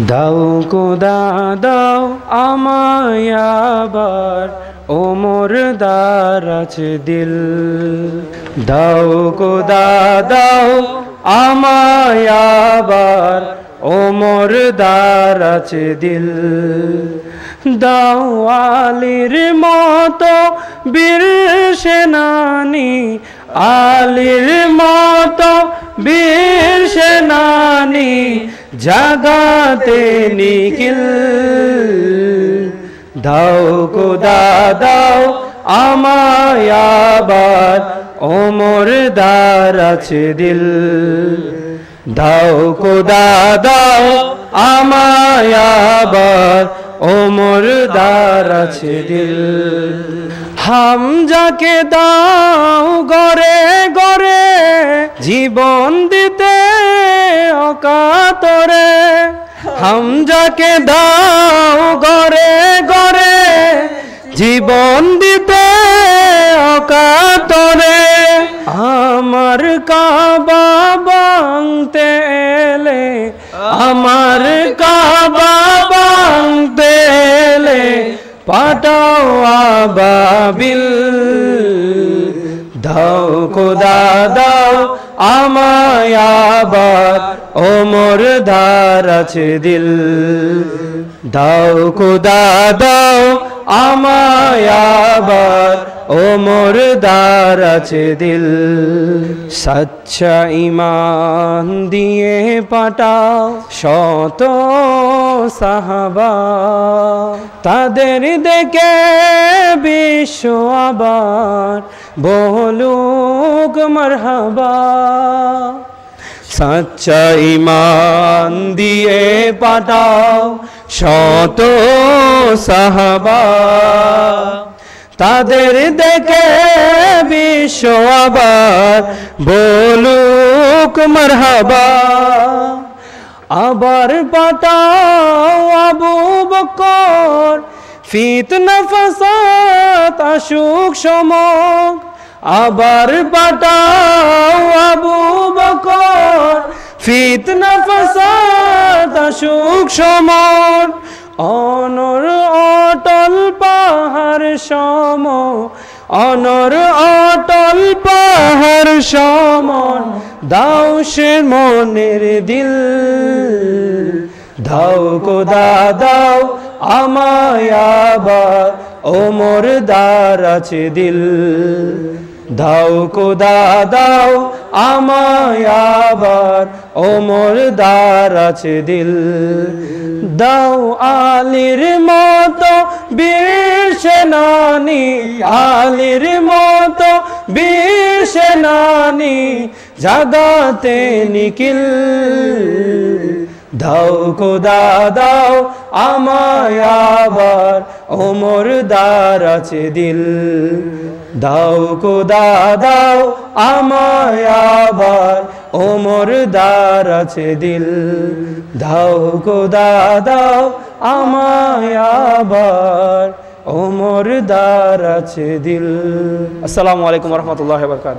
দাও খোদা দাও আমায় আবার, ওমর দারাজ দিল। দাও খোদা দাও আমায় আবার, ওমর দারাজ দিল। দাও আলীর মতো বীর সেনানী, আলীর মতো বীর সেনানী, জাগাতে নিখিল। দাও খোদা দাও আমায় আবার, ওমর দারাজ দিল। দাও খোদা দাও আমায় আবার, ওমর দারাজ দিল। হামজাকে দাও গরে গরে, জীবন দিতে অকাতরে। হামজাকে দাও গরে গরে, জীবন দিতে অকাতরে। আমার কাবা ভাঙতে এলে, আমার কাবা ভাঙতে এলে, পাঠাও আবাবিল। দাও খোদা দাও আমায় আবার, ওমর দারাজ দিল। দাও খোদা দাও আমায় আবার, ওমর দারাজ দিল। সচ্চা ঈমান দিয়ে পাঠাও শত সাহাবা, তাদের দেখে বিশ্ব আবার বলুক মারহাবা। সচ্চা ঈমান দিয়ে পাঠাও শত সাহাবা, তাদের দেখে বিশ্ব আবার বলুক মারহাবা। আবার পাঠাও আবু বকর, ফিতনা ফাসাদ আসুক সমক। আবার পাঠাও আবু বকর, ফিতনা ফাসাদ আসুক সমক। অনর অটল পাহাড় সম, অনর অটল পাহাড় সমান, দাও সে মনের দিল। দাও খোদা দাও আমায় আবার, ওমর দারাজ দিল। দাও খোদা দাও আমায় আবার, ওমর দারাজ দিল। দাও আলীর মতো বীর সেনানী, আলীর মতো বীর সেনানী, জাগাতে নিখিল। দাও খোদা দাও আমায় আবার, ওমর দারাজ দিল। দাও খোদা দাও আমায় আবার, ওমর দারাজ দিল। দাও খোদা দাও আমায় আবার, ওমর দারাজ দিল। আসসালামু আলাইকুম ওয়া রাহমাতুল্লাহি ওয়া বারাকাতুহু।